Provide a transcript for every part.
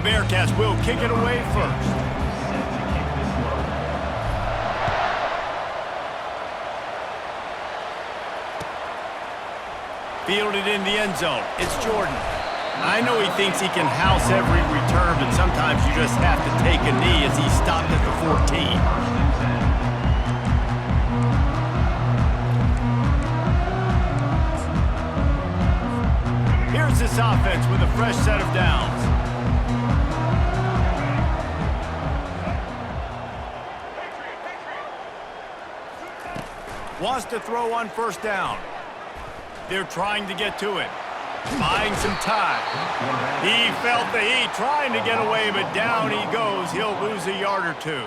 The Bearcats will kick it away first. Fielded in the end zone. It's Jordan. I know he thinks he can house every return, but sometimes you just have to take a knee as he stopped at the 14. Here's this offense with a fresh set of downs. Wants to throw on first down. They're trying to get to it. Buying some time. He felt the heat, trying to get away, but down he goes. He'll lose a yard or two.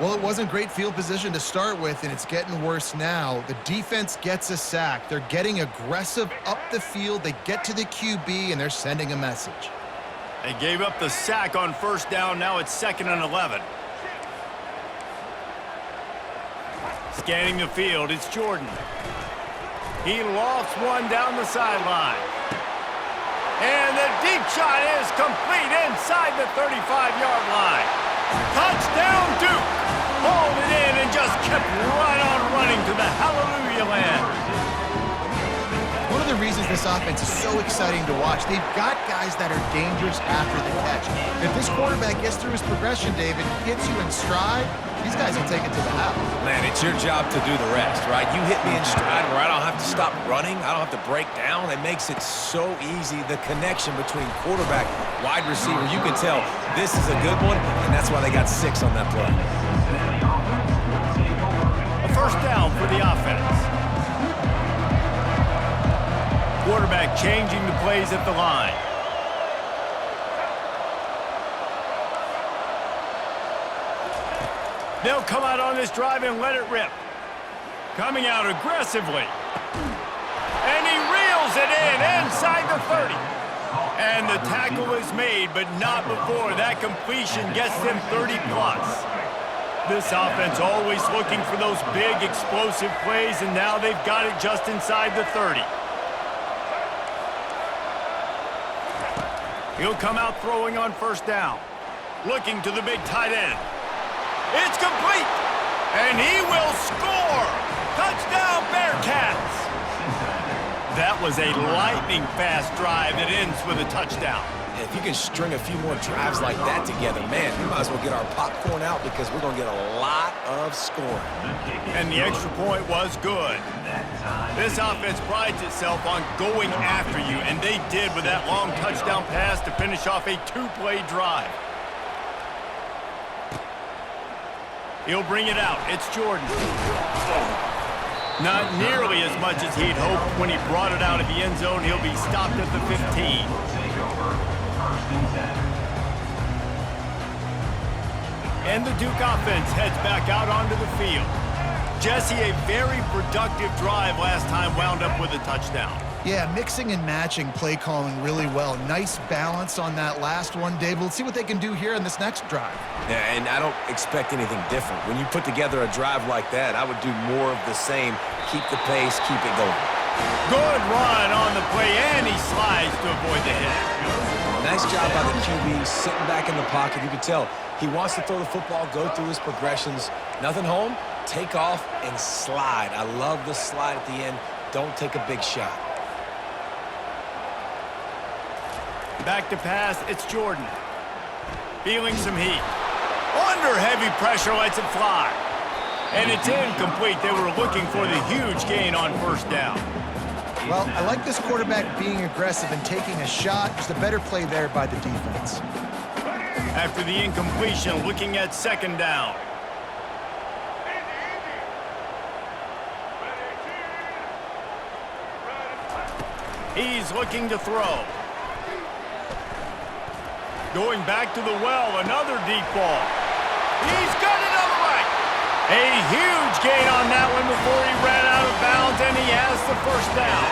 Well, it wasn't great field position to start with, and it's getting worse now. The defense gets a sack. They're getting aggressive up the field. They get to the QB, and they're sending a message. They gave up the sack on first down. Now it's 2nd and 11. Scanning the field, it's Jordan. He lofts one down the sideline. And the deep shot is complete inside the 35-yard line. Touchdown, Duke! Hauled it in and just kept right on running to the hallelujah land. One of the reasons this offense is so exciting to watch, they've got guys that are dangerous after the catch. If this quarterback gets through his progression, David, hits you in stride, these guys will take it to the house. Man, it's your job to do the rest, right? You hit me in stride where I don't have to stop running. I don't have to break down. It makes it so easy. The connection between quarterback, wide receiver, you can tell this is a good one, and that's why they got 6 on that play. A first down for the offense. Quarterback changing the plays at the line. They'll come out on this drive and let it rip. Coming out aggressively. And he reels it in inside the 30. And the tackle is made, but not before that completion gets them 30-plus. This offense always looking for those big, explosive plays, and now they've got it just inside the 30. He'll come out throwing on first down. Looking to the big tight end. It's complete! And he will score! Touchdown, Bearcats! That was a lightning-fast drive that ends with a touchdown. If you can string a few more drives like that together, man, we might as well get our popcorn out because we're going to get a lot of scoring. And the extra point was good. This offense prides itself on going after you, and they did with that long touchdown pass to finish off a 2-play drive. He'll bring it out. It's Jordan. Not nearly as much as he'd hoped when he brought it out of the end zone. He'll be stopped at the 15. And the Duke offense heads back out onto the field. Jesse, a very productive drive last time, wound up with a touchdown. Yeah, mixing and matching play calling really well. Nice balance on that last one, Dave. Let's see what they can do here in this next drive. Yeah, and I don't expect anything different. When you put together a drive like that, I would do more of the same. Keep the pace, keep it going. Good run on the play, and he slides to avoid the hit. Nice job by the QB, sitting back in the pocket. You can tell he wants to throw the football, go through his progressions. Nothing home, take off and slide. I love the slide at the end. Don't take a big shot. Back to pass, it's Jordan. Feeling some heat. Under heavy pressure, lets it fly. And it's incomplete. They were looking for the huge gain on first down. Well, I like this quarterback being aggressive and taking a shot. Just a better play there by the defense. After the incompletion, looking at second down. He's looking to throw. Going back to the well, another deep ball. He's got it upright. A huge gain on that one before he ran out of bounds, and he has the first down.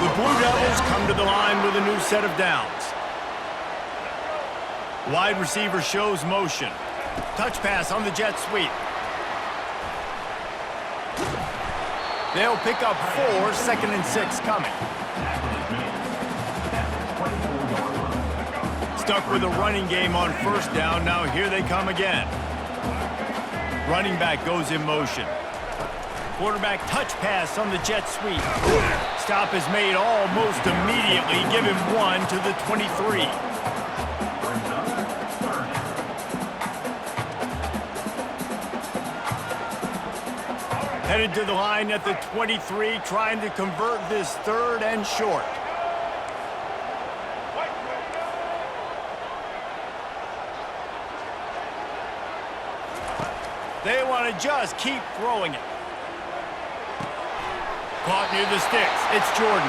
The Blue Devils come to the line with a new set of downs. Wide receiver shows motion. Touch pass on the jet sweep. They'll pick up 4, 2nd and 6 coming. stuck with a running game on first down. Now here they come again. Running back goes in motion. Quarterback touch pass on the jet sweep. Stop is made almost immediately. Give him 1 to the 23. Headed to the line at the 23, trying to convert this 3rd and short. They want to just keep throwing it. Caught near the sticks. It's Jordan.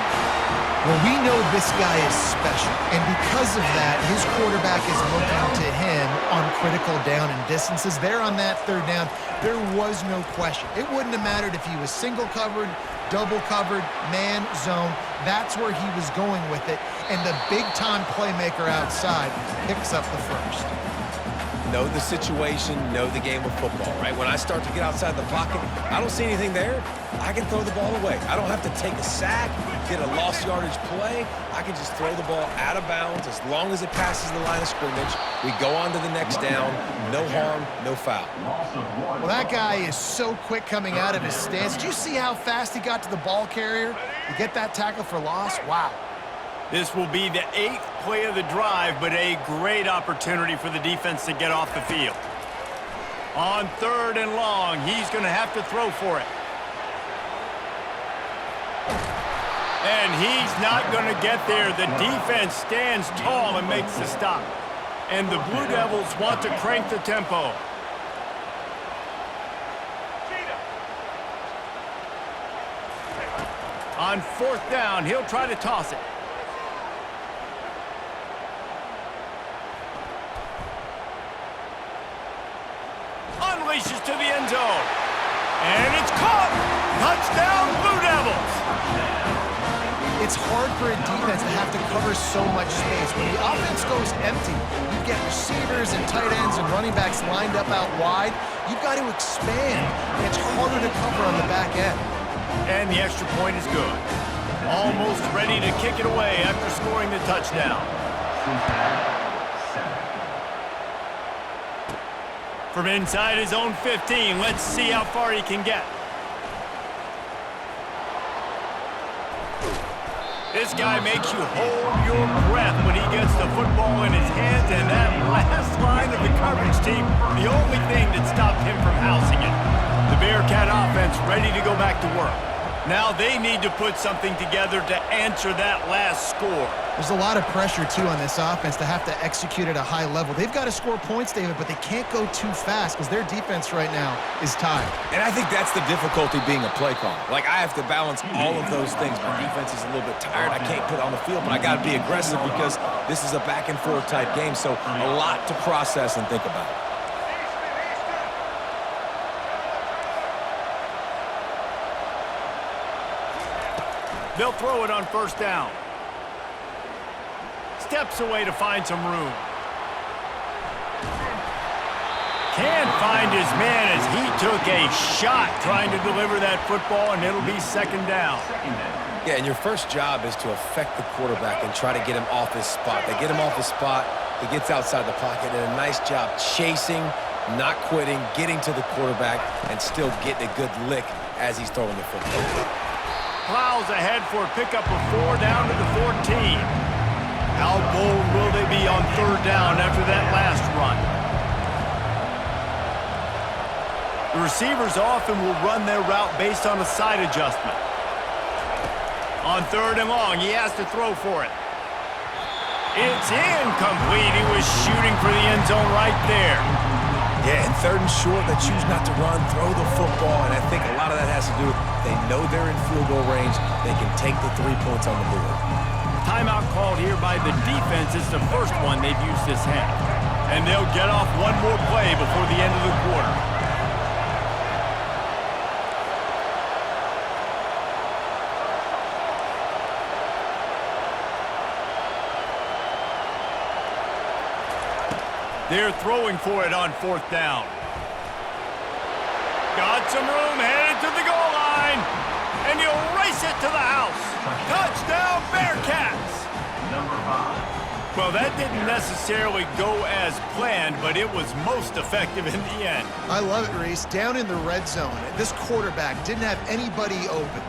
Well, we know this guy is special, and because of that, his quarterback is looking to him on critical down and distances. There on that 3rd down, there was no question. It wouldn't have mattered if he was single covered, double covered, man, zone. That's where he was going with it, and the big-time playmaker outside picks up the first. Know the situation, know the game of football, right? When I start to get outside the pocket, I don't see anything there, I can throw the ball away. I don't have to take a sack, get a lost yardage play. I can just throw the ball out of bounds as long as it passes the line of scrimmage. We go on to the next down. No harm, no foul. Well, that guy is so quick coming out of his stance. Did you see how fast he got to the ball carrier to get that tackle for loss? Wow. This will be the 8th play of the drive, but a great opportunity for the defense to get off the field. On 3rd and long, he's going to have to throw for it. And he's not going to get there. The defense stands tall and makes the stop. And the Blue Devils want to crank the tempo. On 4th down, he'll try to toss it. Unleashes to the end zone. And it's caught! Touchdown, Blue Devils! It's hard for a defense to have to cover so much space. When the offense goes empty, you get receivers and tight ends and running backs lined up out wide. You've got to expand, and it's harder to cover on the back end. And the extra point is good. Almost ready to kick it away after scoring the touchdown. From inside his own 15, let's see how far he can get. This guy makes you hold your breath when he gets the football in his hands, and that last line of the coverage team, the only thing that stopped him from housing it. The Bearcat offense ready to go back to work. Now they need to put something together to answer that last score. There's a lot of pressure, too, on this offense to have to execute at a high level. They've got to score points, David, but they can't go too fast because their defense right now is tired. And I think that's the difficulty being a play caller. Like, I have to balance all of those things. My defense is a little bit tired. I can't put it on the field, but I got to be aggressive because this is a back-and-forth type game, so a lot to process and think about. They'll throw it on 1st down. Steps away to find some room. Can't find his man as he took a shot trying to deliver that football, and it'll be 2nd down. Yeah, and your first job is to affect the quarterback and try to get him off his spot. They get him off his spot, he gets outside the pocket, and a nice job chasing, not quitting, getting to the quarterback, and still getting a good lick as he's throwing the football. Plows ahead for a pickup of 4 down to the 14. How bold will they be on 3rd down after that last run? The receivers often will run their route based on a side adjustment. On 3rd and long, he has to throw for it. It's incomplete. He was shooting for the end zone right there. Yeah, and 3rd and short, they choose not to run, throw the football, and I think a lot of that has to do with they know they're in field goal range. They can take the 3 points on the board. Timeout called here by the defense. It's the first one they've used this half. And they'll get off one more play before the end of the quarter. They're throwing for it on 4th down. Got some room, headed to the goal line. And you'll race it to the house. Touchdown, Bearcats! Well, that didn't necessarily go as planned, but it was most effective in the end. I love it, Reese. Down in the red zone, this quarterback didn't have anybody open.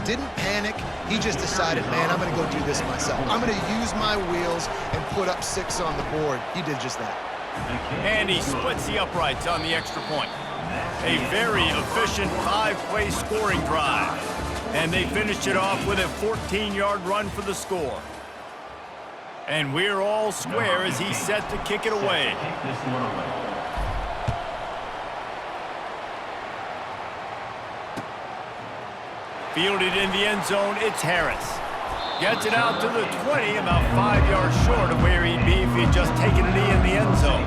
Didn't panic. He just decided, man, I'm going to go do this myself. I'm going to use my wheels and put up 6 on the board. He did just that. And he splits the uprights on the extra point. A very efficient 5-play scoring drive. And they finished it off with a 14-yard run for the score. And we're all square as he's set to kick it away. Fielded in the end zone, it's Harris. Gets it out to the 20, about 5 yards short of where he'd be if he'd just taken a knee in the end zone.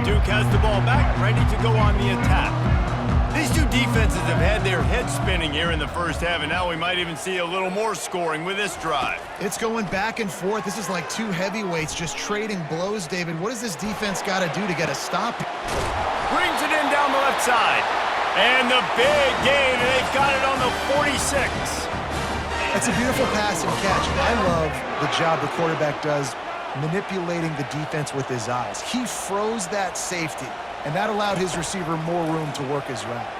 Duke has the ball back, ready to go on the attack. These two defenses have had their heads spinning here in the first half, and now we might even see a little more scoring with this drive. It's going back and forth. This is like two heavyweights just trading blows, David. What does this defense got to do to get a stop? Brings it in down the left side. And the big gain, and they've got it on the 46. That's a beautiful pass and catch. I love the job the quarterback does manipulating the defense with his eyes. He froze that safety, and that allowed his receiver more room to work his route.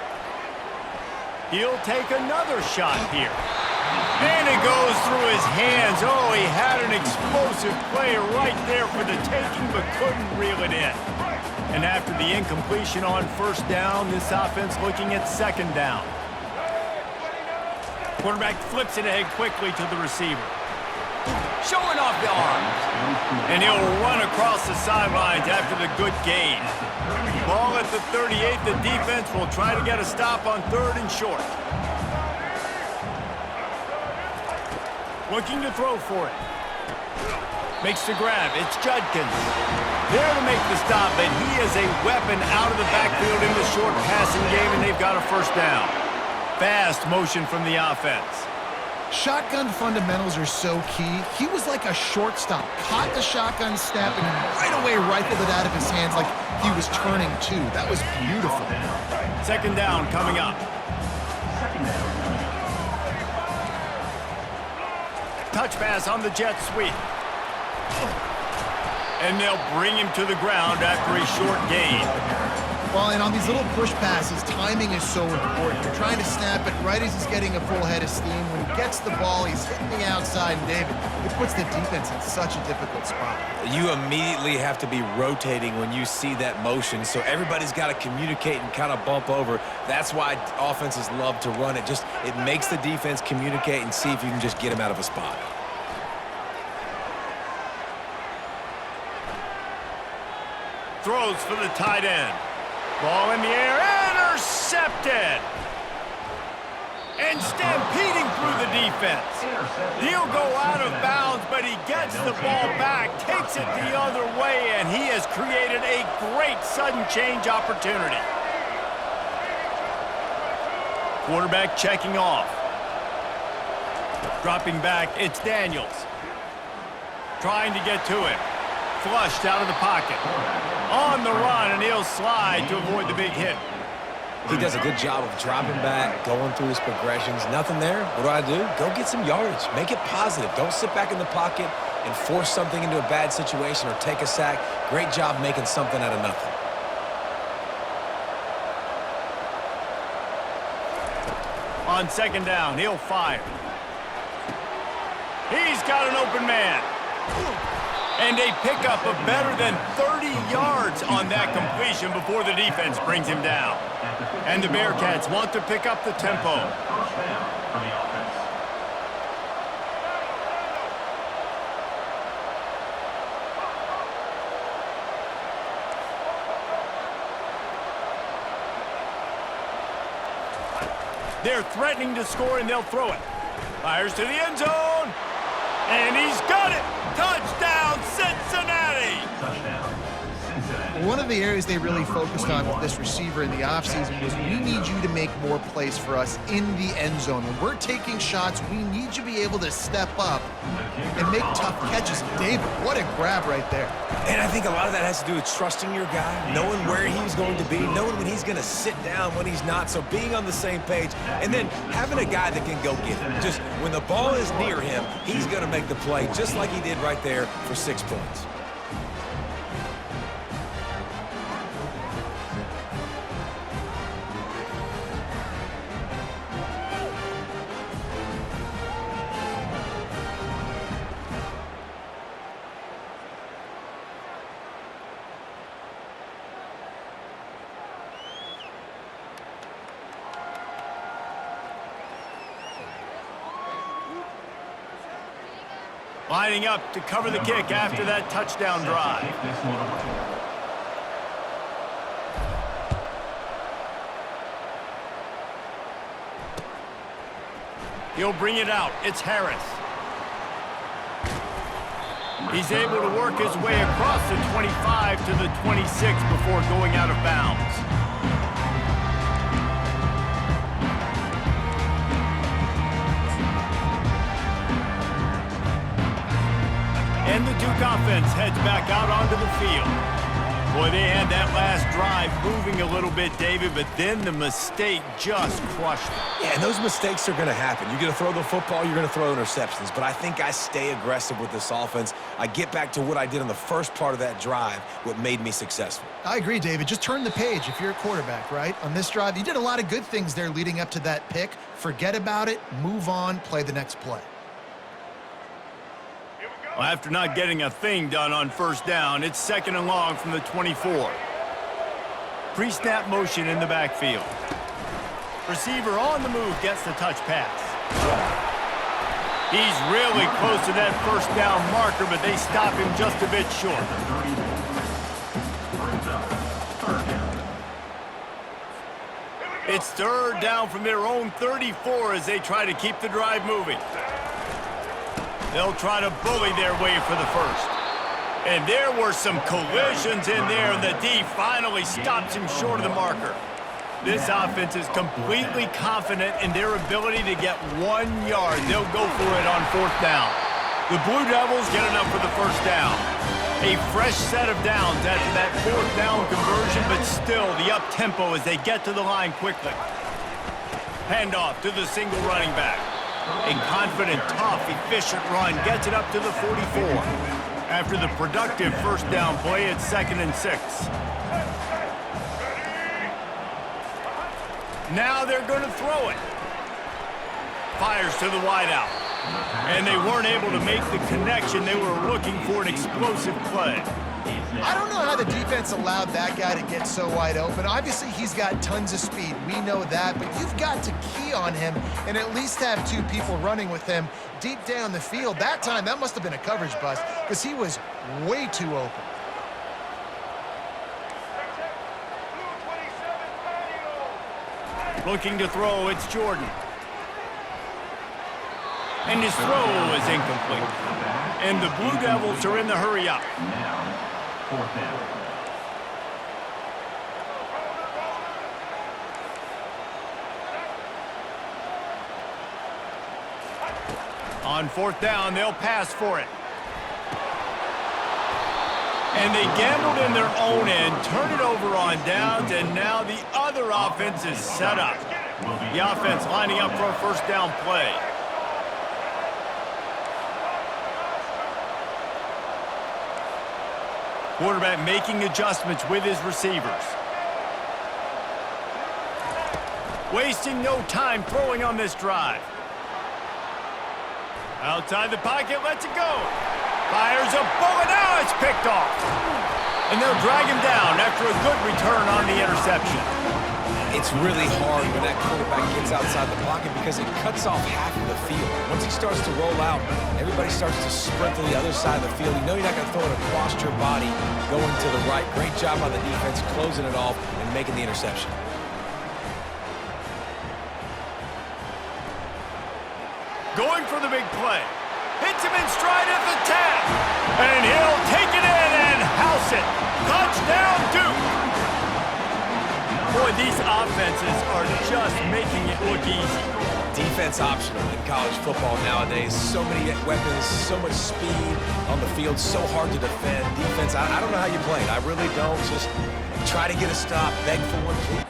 He'll take another shot here. And it goes through his hands. Oh, he had an explosive play right there for the taking, but couldn't reel it in. And after the incompletion on first down, this offense looking at second down. Quarterback flips it ahead quickly to the receiver. Showing off the arms. And he'll run across the sidelines after the good gain. Ball at the 38. The defense will try to get a stop on 3rd and short. Looking to throw for it. Makes the grab. It's Judkins. There to make the stop, but he is a weapon out of the backfield in the short passing game, and they've got a first down. Fast motion from the offense. Shotgun fundamentals are so key. He was like a shortstop. Caught the shotgun snap and right away rifled it out of his hands like he was turning two. That was beautiful. Second down coming up. Touch pass on the jet sweep. And they'll bring him to the ground after a short gain. Well, and on these little push passes, timing is so important. You're trying to snap it right as he's getting a full head of steam. When he gets the ball, he's hitting the outside, and David, it puts the defense in such a difficult spot. You immediately have to be rotating when you see that motion, so everybody's got to communicate and kind of bump over. That's why offenses love to run it. It makes the defense communicate and see if you can just get him out of a spot. Throws for the tight end. Ball in the air, intercepted! And stampeding through the defense. He'll go out of bounds, but he gets the ball back, takes it the other way, and he has created a great sudden change opportunity. Quarterback checking off. Dropping back, it's Daniels. Trying to get to him. Flushed out of the pocket. On the run, and he'll slide to avoid the big hit. He does a good job of dropping back, going through his progressions. Nothing there. What do? Go get some yardage. Make it positive. Don't sit back in the pocket and force something into a bad situation or take a sack. Great job making something out of nothing. On second down, he'll fire. He's got an open man. And a pickup of better than 30 yards on that completion before the defense brings him down. And the Bearcats want to pick up the tempo. They're threatening to score, and they'll throw it. Fires to the end zone. And he's got it. Touchdown, Cincinnati. One of the areas they really focused on with this receiver in the offseason was we need you to make more plays for us in the end zone. When we're taking shots, we need you to be able to step up and make tough catches. David, what a grab right there. And I think a lot of that has to do with trusting your guy, knowing where he's going to be, knowing when he's going to sit down, when he's not, so being on the same page, and then having a guy that can go get it. Just when the ball is near him, he's going to make the play just like he did right there for 6 points. Lining up to cover the kick after that touchdown drive. He'll bring it out. It's Harris. He's able to work his way across the 25 to the 26 before going out of bounds. And the Duke offense heads back out onto the field. Boy, they had that last drive moving a little bit, David, but then the mistake just crushed them. Yeah, and those mistakes are going to happen. You're going to throw the football, you're going to throw interceptions. But I think I stay aggressive with this offense. I get back to what I did on the first part of that drive, what made me successful. I agree, David. Just turn the page if you're a quarterback, right? On this drive, you did a lot of good things there leading up to that pick. Forget about it, move on, play the next play. Well, after not getting a thing done on first down, it's 2nd and long from the 24. Pre-snap motion in the backfield. Receiver on the move gets the touch pass. He's really close to that first down marker, but they stop him just a bit short. It's 3rd down from their own 34 as they try to keep the drive moving. They'll try to bully their way for the first. And there were some collisions in there, and the D finally stops him short of the marker. This offense is completely confident in their ability to get 1 yard. They'll go for it on 4th down. The Blue Devils get enough for the first down. A fresh set of downs after that 4th down conversion, but still the up-tempo as they get to the line quickly. Handoff to the single running back. A confident, tough, efficient run gets it up to the 44. After the productive first down play, it's 2nd and 6. Now they're going to throw it. Fires to the wideout. And they weren't able to make the connection. They were looking for an explosive play. I don't know how the defense allowed that guy to get so wide open. Obviously, he's got tons of speed. We know that, but you've got to key on him and at least have 2 people running with him deep down the field. That time, that must have been a coverage bust because he was way too open. Looking to throw, it's Jordan. And his throw is incomplete. And the Blue Devils are in the hurry up. 4th down. On 4th down, they'll pass for it. And they gambled in their own end, turn it over on downs, and now the other offense is set up. The offense lining up for a first down play. Quarterback making adjustments with his receivers. Wasting no time throwing on this drive. Outside the pocket, lets it go. Fires a bullet. Now it's picked off. And they'll drag him down after a good return on the interception. It's really hard when that quarterback gets outside the pocket because it cuts off half of the field. Once he starts to roll out, everybody starts to sprint to the other side of the field. You know you're not going to throw it across your body going to the right. Great job on the defense closing it off and making the interception. Going for the big play. Hits him in stride at the 10. And he'll take it in and house it. Touchdown, Duke. Boy, these offenses are just making it look easy. Defense optional in college football nowadays. So many weapons, so much speed on the field, so hard to defend. Defense, I don't know how you play it. I really don't. Just try to get a stop, beg for one, please.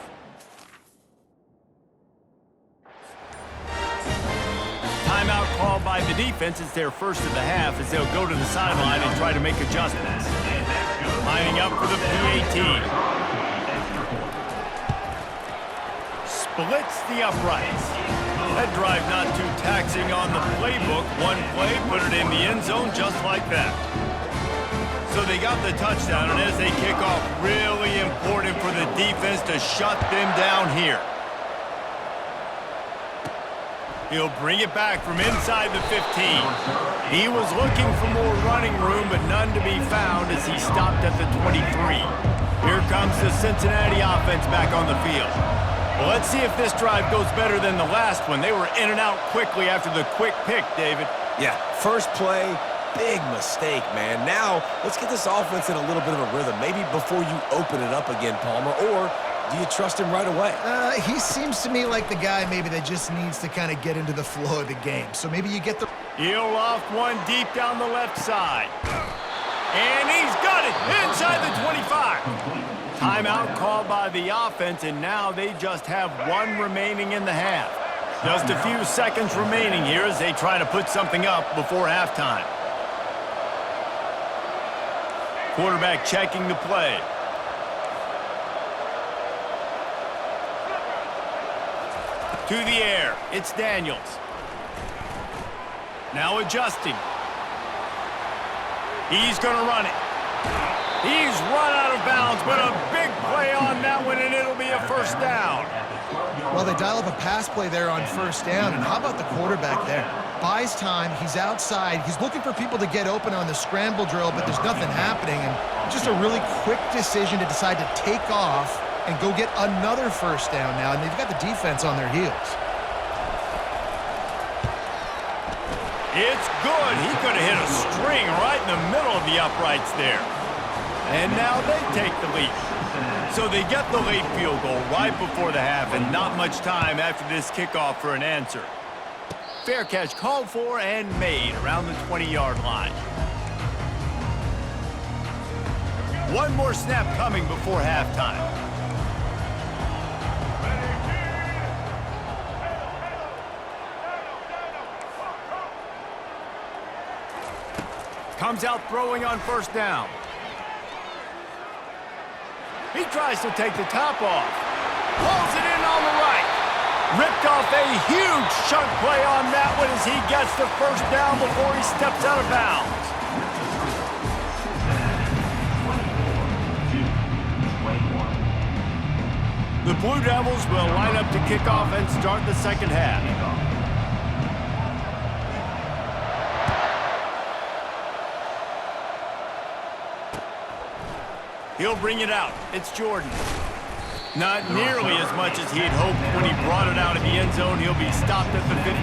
Timeout called by the defense. It's their first of the half as they'll go to the sideline and try to make adjustments. Lining up for the PAT. Splits the uprights. That drive not too taxing on the playbook. One play, put it in the end zone just like that. So they got the touchdown, and as they kick off, really important for the defense to shut them down here. He'll bring it back from inside the 15. He was looking for more running room, but none to be found as he stopped at the 23. Here comes the Cincinnati offense back on the field. Well, let's see if this drive goes better than the last one. They were in and out quickly after the quick pick, David. Yeah, first play, big mistake, man. Now, let's get this offense in a little bit of a rhythm. Maybe before you open it up again, Palmer, or do you trust him right away? He seems to me like the guy maybe that just needs to kind of get into the flow of the game. So maybe you get the... He'll loft one deep down the left side. And he's got it inside the 25. Timeout called by the offense, and now they just have one remaining in the half. Just a few seconds remaining here as they try to put something up before halftime. Quarterback checking the play. To the air, it's Daniels. Now adjusting. He's going to run it. He's run out of bounds, but a big play on that one, and it'll be a first down. Well, they dial up a pass play there on first down, and how about the quarterback there? Buys time, he's outside, he's looking for people to get open on the scramble drill, but there's nothing happening, and just a really quick decision to decide to take off and go get another first down now, and they've got the defense on their heels. It's good. He could have hit a string right in the middle of the uprights there. And now they take the lead. So they get the late field goal right before the half, and not much time after this kickoff for an answer. Fair catch called for and made around the 20-yard line. One more snap coming before halftime. Comes out throwing on first down. He tries to take the top off. Pulls it in on the right. Ripped off a huge chunk play on that one as he gets the first down before he steps out of bounds. The Blue Devils will line up to kick off and start the second half. He'll bring it out. It's Jordan. Not nearly as much as he had hoped when he brought it out of the end zone. He'll be stopped at the 15.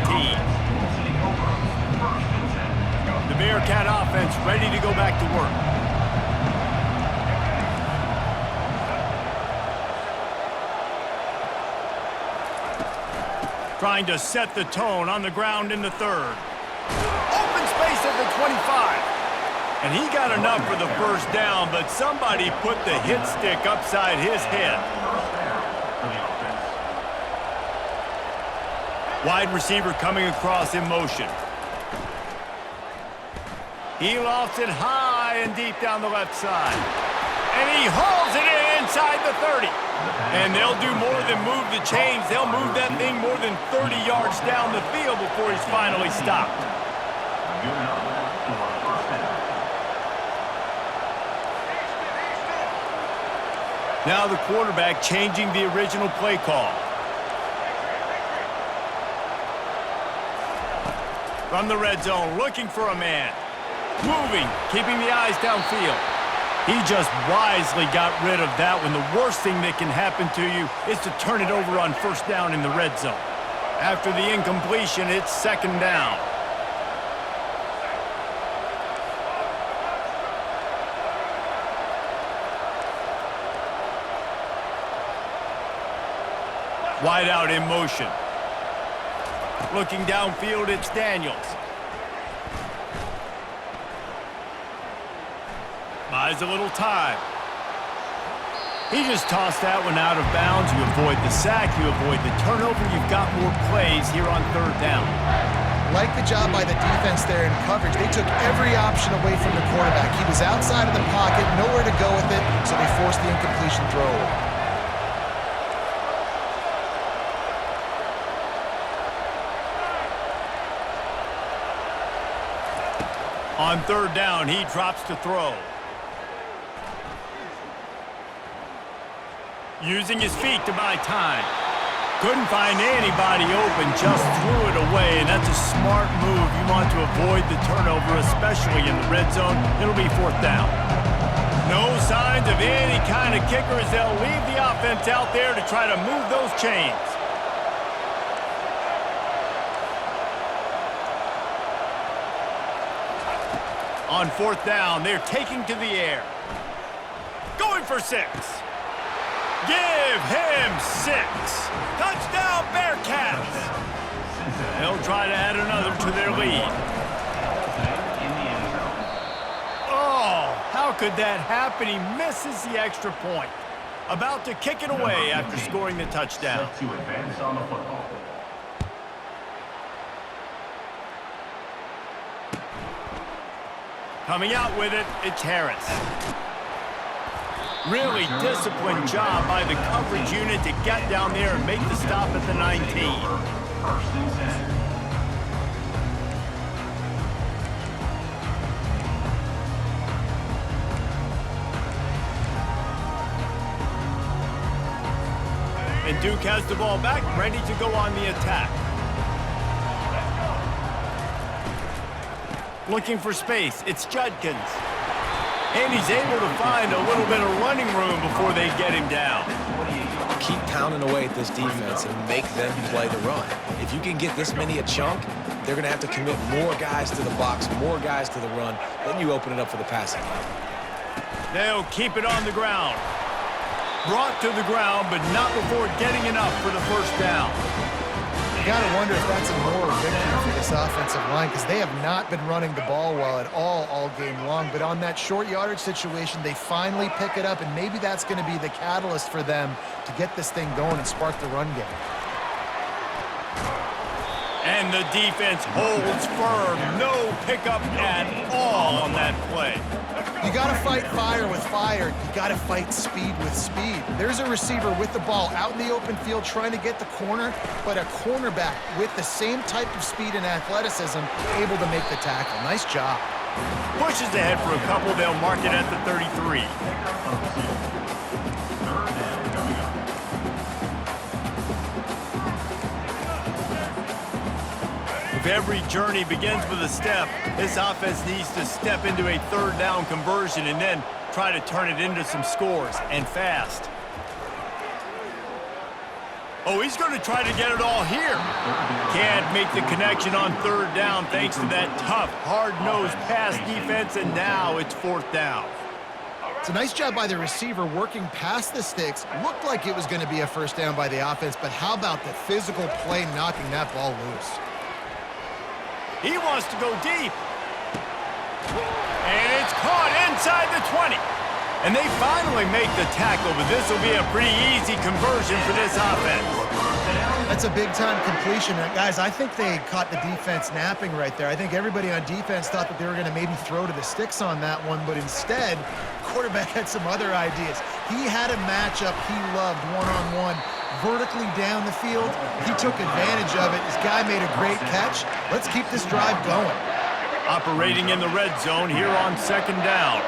The Bearcat offense ready to go back to work. Trying to set the tone on the ground in the third. Open space at the 25. And he got enough for the first down, but somebody put the hit stick upside his head. Wide receiver coming across in motion. He lofts it high and deep down the left side. And he hauls it in inside the 30. And they'll do more than move the chains. They'll move that thing more than 30 yards down the field before he's finally stopped. Now the quarterback changing the original play call. From the red zone, looking for a man. Moving, keeping the eyes downfield. He just wisely got rid of that when the worst thing that can happen to you is to turn it over on first down in the red zone. After the incompletion, it's second down. Wide out in motion. Looking downfield, it's Daniels. Buys a little time. He just tossed that one out of bounds. You avoid the sack, you avoid the turnover. You've got more plays here on third down. Like the job by the defense there in coverage. They took every option away from the quarterback. He was outside of the pocket, nowhere to go with it, so they forced the incompletion throw away. On third down, he drops to throw. Using his feet to buy time. Couldn't find anybody open, just threw it away, and that's a smart move. You want to avoid the turnover, especially in the red zone. It'll be fourth down. No signs of any kind of kickers. They'll leave the offense out there to try to move those chains. On fourth down, they're taking to the air. Going for 6. Give him 6. Touchdown, Bearcats. They'll try to add another to their lead. Oh, how could that happen? He misses the extra point. About to kick it away after scoring the touchdown. To advance on the football. Coming out with it, it's Harris. Really disciplined job by the coverage unit to get down there and make the stop at the 19. First and 10. And Duke has the ball back, ready to go on the attack. Looking for space, it's Judkins. And he's able to find a little bit of running room before they get him down. Keep pounding away at this defense and make them play the run. If you can get this many a chunk, they're going to have to commit more guys to the box, more guys to the run. Then you open it up for the passing game. They'll keep it on the ground. Brought to the ground, but not before getting enough for the first down. You got to wonder if that's a moral victory for this offensive line, because they have not been running the ball well at all game long. But on that short yardage situation, they finally pick it up, and maybe that's going to be the catalyst for them to get this thing going and spark the run game. And the defense holds firm. No pickup at all on that play. You got to fight fire with fire. You got to fight speed with speed. There's a receiver with the ball out in the open field trying to get the corner, but a cornerback with the same type of speed and athleticism able to make the tackle. Nice job. Pushes ahead for a couple. They'll mark it at the 33. If every journey begins with a step, this offense needs to step into a third down conversion and then try to turn it into some scores, and fast. Oh, he's going to try to get it all here. Can't make the connection on third down thanks to that tough, hard-nosed pass defense, and now it's fourth down. It's a nice job by the receiver working past the sticks. Looked like it was going to be a first down by the offense, but how about the physical play knocking that ball loose? He wants to go deep. And it's caught inside the 20. And they finally make the tackle, but this will be a pretty easy conversion for this offense. That's a big-time completion. Guys, I think they caught the defense napping right there. I think everybody on defense thought that they were going to maybe throw to the sticks on that one, but instead, quarterback had some other ideas. He had a matchup he loved one-on-one. Vertically down the field. He took advantage of it. This guy made a great catch. Let's keep this drive going. Operating in the red zone here on second down.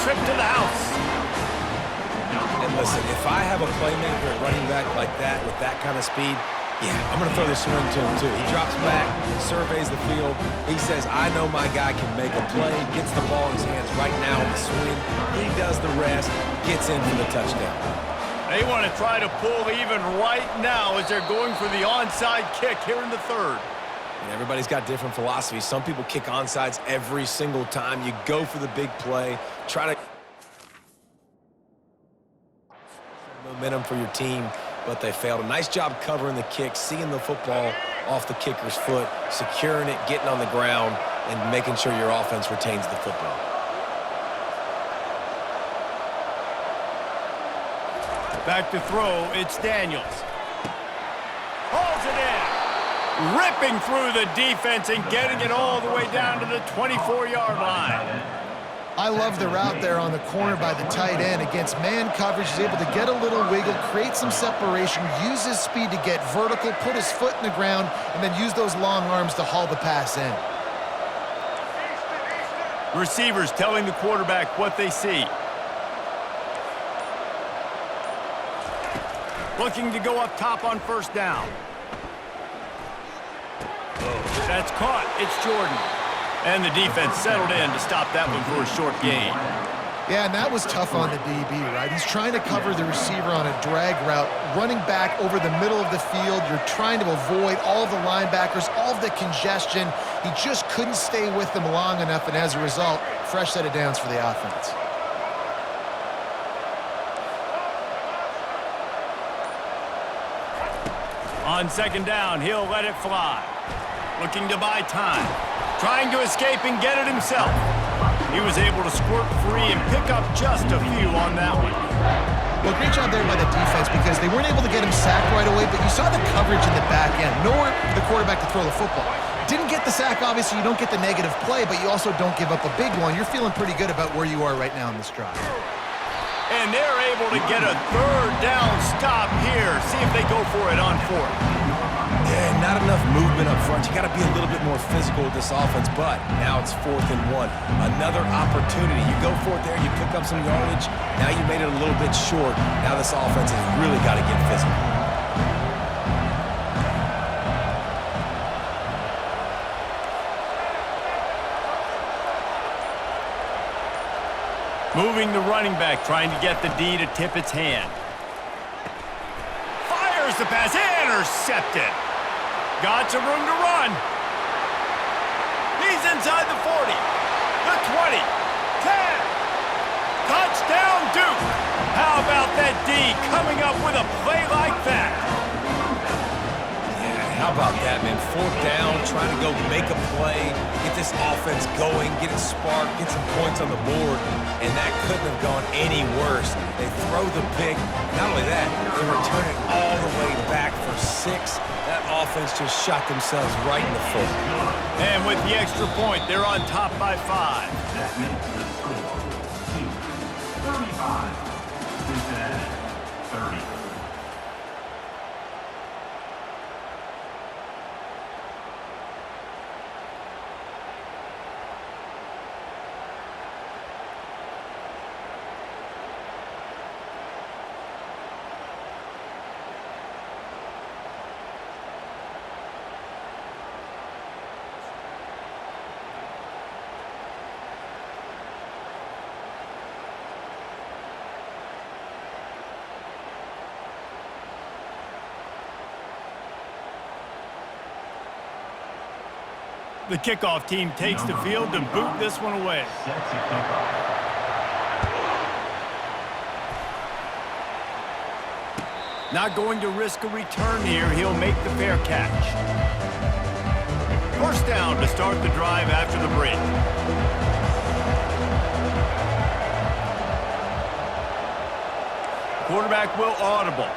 trip to the house. And listen, if I have a playmaker at running back like that with that kind of speed, yeah, I'm going to throw the swing to him too. He drops back, surveys the field. He says, I know my guy can make a play, gets the ball in his hands right now in the swing. He does the rest, gets in for the touchdown. They want to try to pull even right now as they're going for the onside kick here in the third. And everybody's got different philosophies. Some people kick onsides every single time. You go for the big play, try to momentum for your team, but they failed. A nice job covering the kick, seeing the football off the kicker's foot, securing it, getting on the ground, and making sure your offense retains the football. Back to throw, it's Daniels. Hauls it in. Ripping through the defense and getting it all the way down to the 24-yard line. I love the route there on the corner by the tight end against man coverage. He's able to get a little wiggle, create some separation, use his speed to get vertical, put his foot in the ground, and then use those long arms to haul the pass in. Receivers telling the quarterback what they see. Looking to go up top on first down. That's caught. It's Jordan. And the defense settled in to stop that one for a short gain. Yeah, and that was tough on the DB, right? He's trying to cover the receiver on a drag route, running back over the middle of the field. You're trying to avoid all of the linebackers, all of the congestion. He just couldn't stay with them long enough, and as a result, fresh set of downs for the offense. On second down, he'll let it fly. Looking to buy time. Trying to escape and get it himself. He was able to squirt free and pick up just a few on that one. Well, great job there by the defense because they weren't able to get him sacked right away, but you saw the coverage in the back end. Nowhere for the quarterback to throw the football. Didn't get the sack, obviously. You don't get the negative play, but you also don't give up a big one. You're feeling pretty good about where you are right now in this drive. And they're able to get a third down stop here. See if they go for it on fourth. Yeah, not enough movement up front. You got to be a little bit more physical with this offense, but now it's 4th and 1. Another opportunity. You go for it there, you pick up some yardage. Now you made it a little bit short. Now this offense has really got to get physical. Moving the running back, trying to get the D to tip its hand. Fires the pass, intercepted. Got some room to run. He's inside the 40, the 20, 10. Touchdown, Duke. How about that D coming up with a play like that? Yeah, how about that, man? 4th down, trying to go make a play, get this offense going, get it sparked, get some points on the board, and that couldn't have gone any worse. They throw the pick. Not only that, they return it all the way back for 6. That offense just shot themselves right in the foot. And with the extra point, they're on top by 5. That makes the score 35. Cincinnati 30. The kickoff team takes the field to boot this one away. Sets a kickoff. Not going to risk a return here. He'll make the fair catch. First down to start the drive after the break. Quarterback will audible.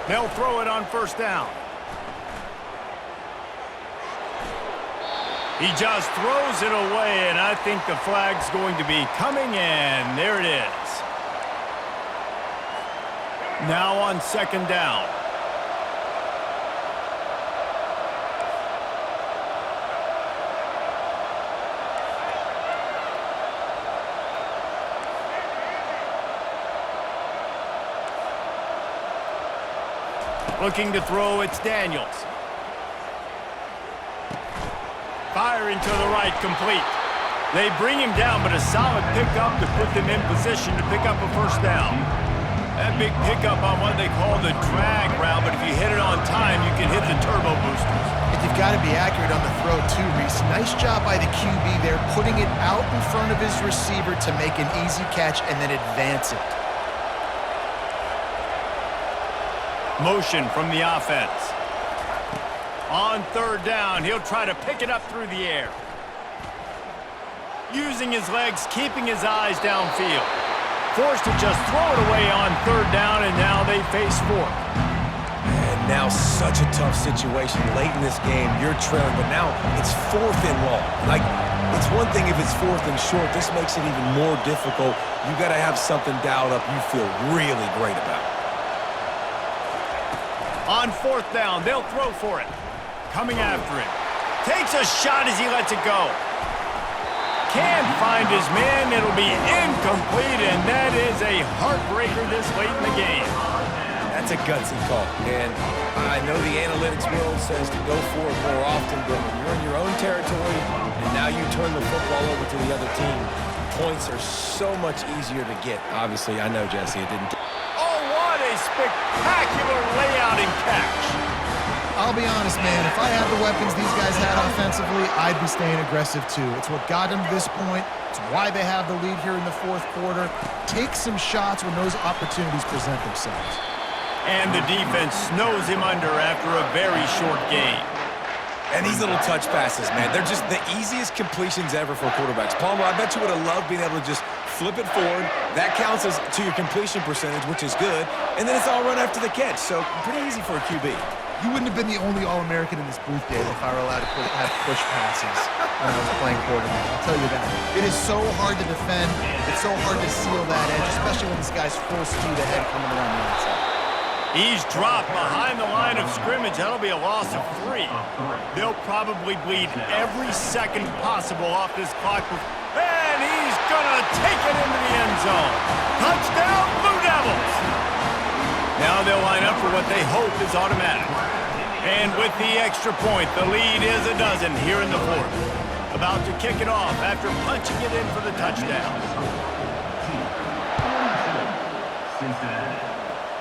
They'll throw it on first down. He just throws it away, and I think the flag's going to be coming in. There it is. Now on second down. Looking to throw, it's Daniels. Firing to the right, complete. They bring him down, but a solid pickup to put them in position to pick up a first down. That big pickup on what they call the drag route, but if you hit it on time, you can hit the turbo boosters. And you've got to be accurate on the throw too, Reese. Nice job by the QB there, putting it out in front of his receiver to make an easy catch and then advance it. Motion from the offense. On third down, he'll try to pick it up through the air. Using his legs, keeping his eyes downfield. Forced to just throw it away on third down, and now they face fourth. And now such a tough situation. Late in this game, you're trailing, but now it's 4th and long. Like, it's one thing if it's 4th and short. This makes it even more difficult. You got to have something dialed up you feel really great about. On fourth down, they'll throw for it. Coming after him. Takes a shot as he lets it go. Can't find his man. It'll be incomplete, and that is a heartbreaker this late in the game. That's a gutsy call. And I know the analytics world says to go for it more often, but when you're in your own territory and now you turn the football over to the other team, points are so much easier to get. Obviously, I know, Jesse, it didn't. Oh, what a spectacular layout and catch. I'll be honest, man, if I had the weapons these guys had offensively, I'd be staying aggressive too. It's what got them to this point. It's why they have the lead here in the fourth quarter. Take some shots when those opportunities present themselves. And the defense snows him under after a very short game. And these little touch passes, man, they're just the easiest completions ever for quarterbacks. Palmer, I bet you would have loved being able to just flip it forward. That counts as to your completion percentage, which is good. And then it's all run after the catch, so pretty easy for a QB. You wouldn't have been the only All-American in this booth, Dave, if I were allowed to have push passes when I was playing quarterback. I'll tell you that. It is so hard to defend. It's so hard to seal that edge, especially when this guy's full speed ahead coming around the outside. He's dropped behind the line of scrimmage. That'll be a loss of 3. They'll probably bleed every second possible off this clock. And he's going to take it into the end zone. Touchdown, Blue Devils! Now they'll line up for what they hope is automatic. And with the extra point, the lead is a dozen here in the fourth. About to kick it off after punching it in for the touchdown. Cincinnati,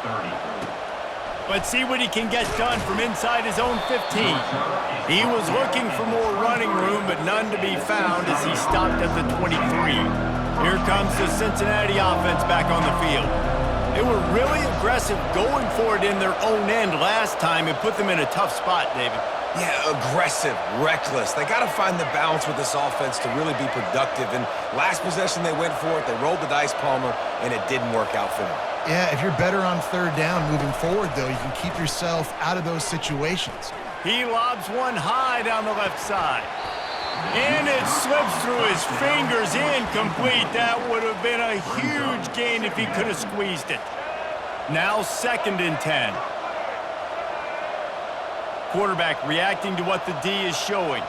30. Let's see what he can get done from inside his own 15. He was looking for more running room, but none to be found as he stopped at the 23. Here comes the Cincinnati offense back on the field. They were really aggressive going for it in their own end last time and put them in a tough spot, David. Yeah, aggressive, reckless. They got to find the balance with this offense to really be productive. And last possession, they went for it. They rolled the dice, Palmer, and it didn't work out for them. Yeah, if you're better on third down moving forward, though, you can keep yourself out of those situations. He lobs one high down the left side. And it slips through his fingers, incomplete. That would have been a huge gain if he could have squeezed it. Now 2nd and 10. Quarterback reacting to what the D is showing.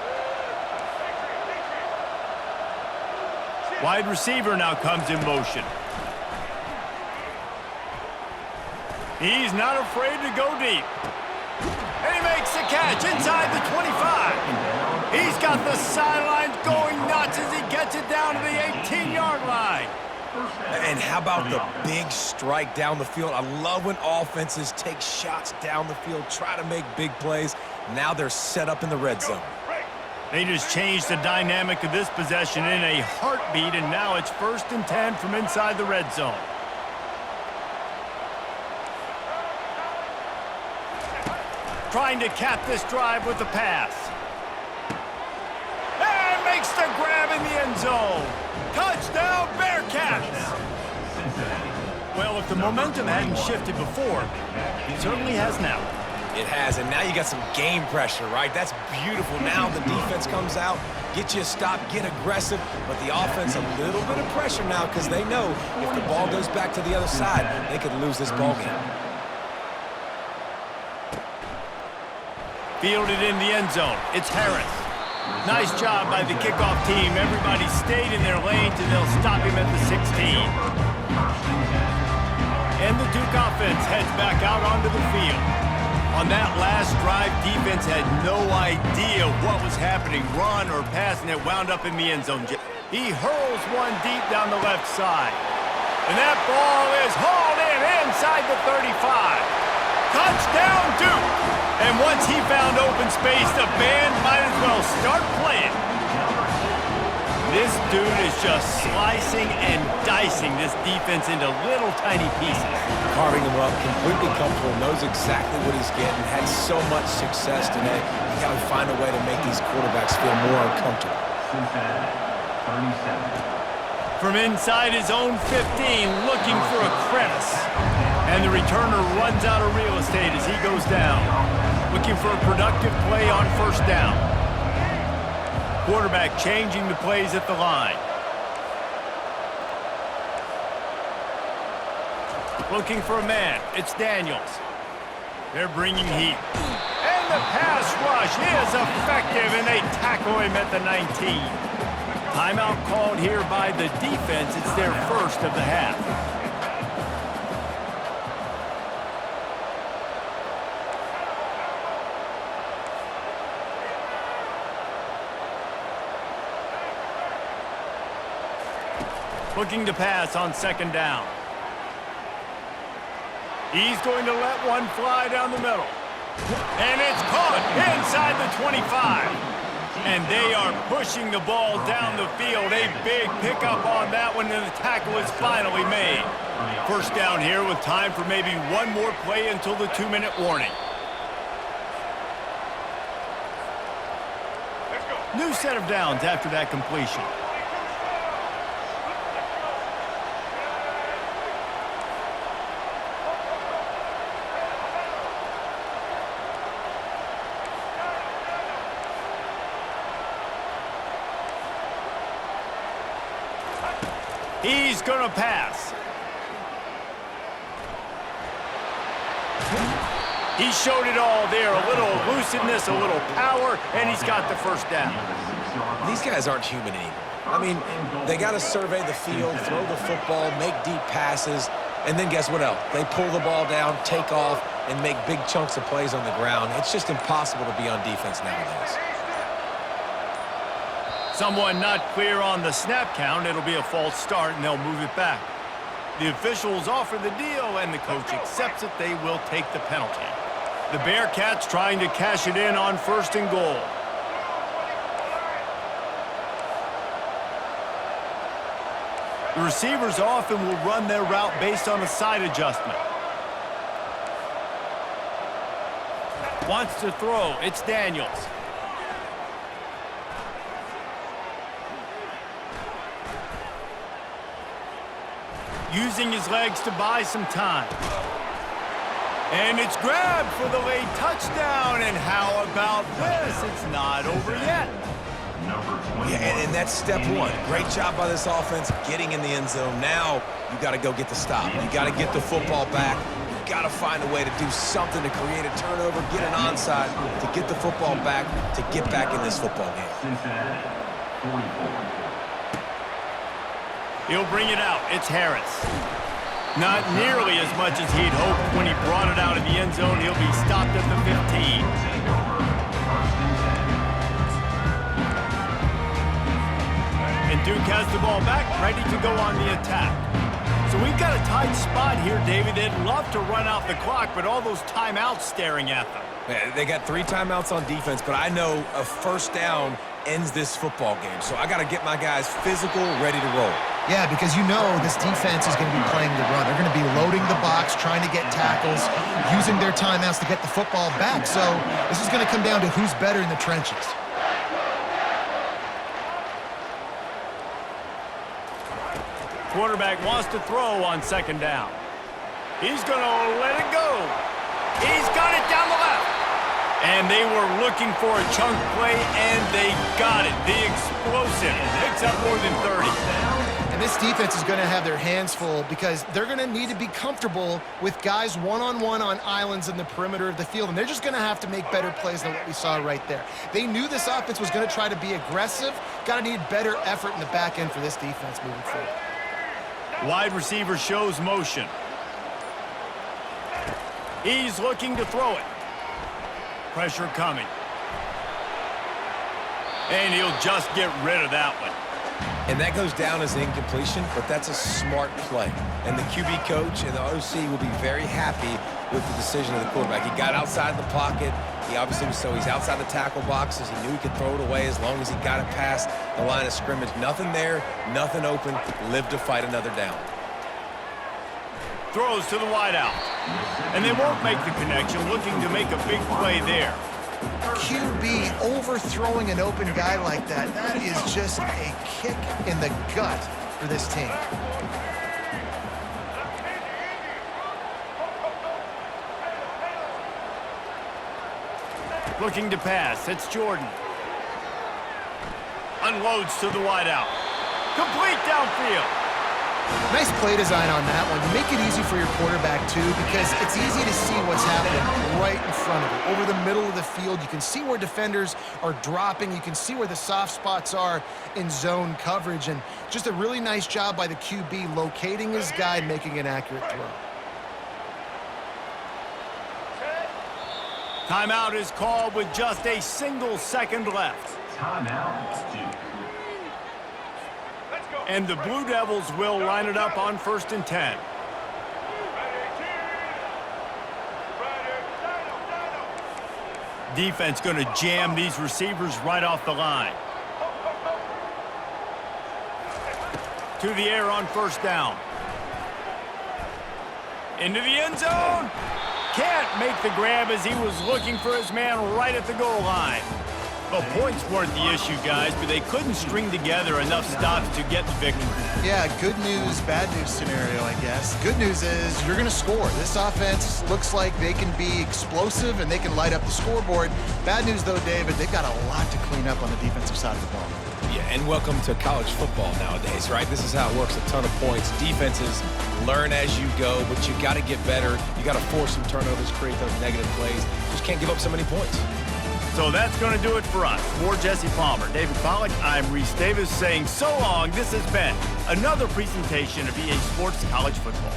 Wide receiver now comes in motion. He's not afraid to go deep. And he makes the catch inside the 25. He's got the sidelines going nuts as he gets it down to the 18-yard line. And how about the big strike down the field? I love when offenses take shots down the field, try to make big plays. Now they're set up in the red zone. They just changed the dynamic of this possession in a heartbeat, and now it's 1st and 10 from inside the red zone. Trying to cap this drive with the pass. And makes the grab in the end zone. Touchdown, Bearcats! Well, if the momentum hadn't shifted before, it certainly has now. It has, and now you got some game pressure, right? That's beautiful. Now the defense comes out, get you a stop, get aggressive, but the offense a little bit of pressure now because they know if the ball goes back to the other side, they could lose this ball game. Fielded in the end zone. It's Harris. Nice job by the kickoff team. Everybody stayed in their lanes, and they'll stop him at the 16. And the Duke offense heads back out onto the field. On that last drive, defense had no idea what was happening, run or pass, and it wound up in the end zone. He hurls one deep down the left side. And that ball is hauled in inside the 35. Touchdown, Duke! And once he found open space, the band might as well start playing. This dude is just slicing and dicing this defense into little tiny pieces. Carving him up, completely comfortable, knows exactly what he's getting, had so much success today. You got to find a way to make these quarterbacks feel more uncomfortable. Cincinnati, 37. From inside his own 15, looking for a crevice. And the returner runs out of real estate as he goes down. Looking for a productive play on first down. Quarterback changing the plays at the line. Looking for a man. It's Daniels. They're bringing heat. And the pass rush is effective, and they tackle him at the 19. Timeout called here by the defense. It's their first of the half. Looking to pass on second down. He's going to let one fly down the middle. And it's caught inside the 25. And they are pushing the ball down the field. A big pickup on that one, and the tackle is finally made. First down here with time for maybe one more play until the 2-minute warning. New set of downs after that completion. He's going to pass. He showed it all there. A little elusiveness, a little power, and he's got the first down. These guys aren't human anymore. I mean, they got to survey the field, throw the football, make deep passes, and then guess what else? They pull the ball down, take off, and make big chunks of plays on the ground. It's just impossible to be on defense nowadays. Someone not clear on the snap count. It'll be a false start, and they'll move it back. The officials offer the deal, and the coach accepts it. They will take the penalty. The Bearcats trying to cash it in on first and goal. The receivers often will run their route based on a side adjustment. Wants to throw. It's Daniels. Using his legs to buy some time. And it's grabbed for the late touchdown. And how about this? It's not over yet. Yeah, and that's step one. Great job by this offense getting in the end zone. Now you got to go get the stop. You got to get the football back. You got to find a way to do something to create a turnover, get an onside, to get the football back, to get back in this football game. Cincinnati, 44. He'll bring it out. It's Harris. Not nearly as much as he'd hoped when he brought it out of the end zone. He'll be stopped at the 15. And Duke has the ball back, ready to go on the attack. So we've got a tight spot here, David. They'd love to run out the clock, but all those timeouts staring at them. Yeah, they got 3 timeouts on defense, but I know a first down ends this football game. So I got to get my guys physical, ready to roll. Yeah, because you know this defense is going to be playing the run. They're going to be loading the box, trying to get tackles, using their timeouts to get the football back. So this is going to come down to who's better in the trenches. Quarterback wants to throw on second down. He's going to let it go. He's got it down the left. And they were looking for a chunk play, and they got it. The explosive picks up more than 30. And this defense is going to have their hands full because they're going to need to be comfortable with guys one-on-one on islands in the perimeter of the field, and they're just going to have to make better plays than what we saw right there. They knew this offense was going to try to be aggressive. Got to need better effort in the back end for this defense moving forward. Wide receiver shows motion. He's looking to throw it. Pressure coming. And he'll just get rid of that one. And that goes down as an incompletion, but that's a smart play. And the QB coach and the OC will be very happy with the decision of the quarterback. He got outside the pocket. He obviously was he's outside the tackle boxes. He knew he could throw it away as long as he got it past the line of scrimmage. Nothing there, nothing open. Lived to fight another down. Throws to the wideout. And they won't make the connection, looking to make a big play there. QB overthrowing an open guy like that, that is just a kick in the gut for this team. Looking to pass. It's Jordan. Unloads to the wideout. Complete downfield. Nice play design on that one. You make it easy for your quarterback, too, because it's easy to see what's happening right in front of you. Over the middle of the field, you can see where defenders are dropping. You can see where the soft spots are in zone coverage. And just a really nice job by the QB locating his guy and making an accurate throw. Timeout is called with just a single second left. Timeout, Duke. And the Blue Devils will line it up on 1st and 10. Defense going to jam these receivers right off the line. To the air on 1st down. Into the end zone. Can't make the grab as he was looking for his man right at the goal line. Well, points weren't the issue, guys, but they couldn't string together enough stops to get the victory. Yeah, good news, bad news scenario, I guess. Good news is you're going to score. This offense looks like they can be explosive and they can light up the scoreboard. Bad news, though, David, they've got a lot to clean up on the defensive side of the ball. Yeah, and welcome to college football nowadays, right? This is how it works, a ton of points. Defenses learn as you go, but you got to get better. You got to force some turnovers, create those negative plays. Just can't give up so many points. So that's going to do it for us. For Jesse Palmer, David Pollack, I'm Reese Davis saying so long. This has been another presentation of EA Sports College Football.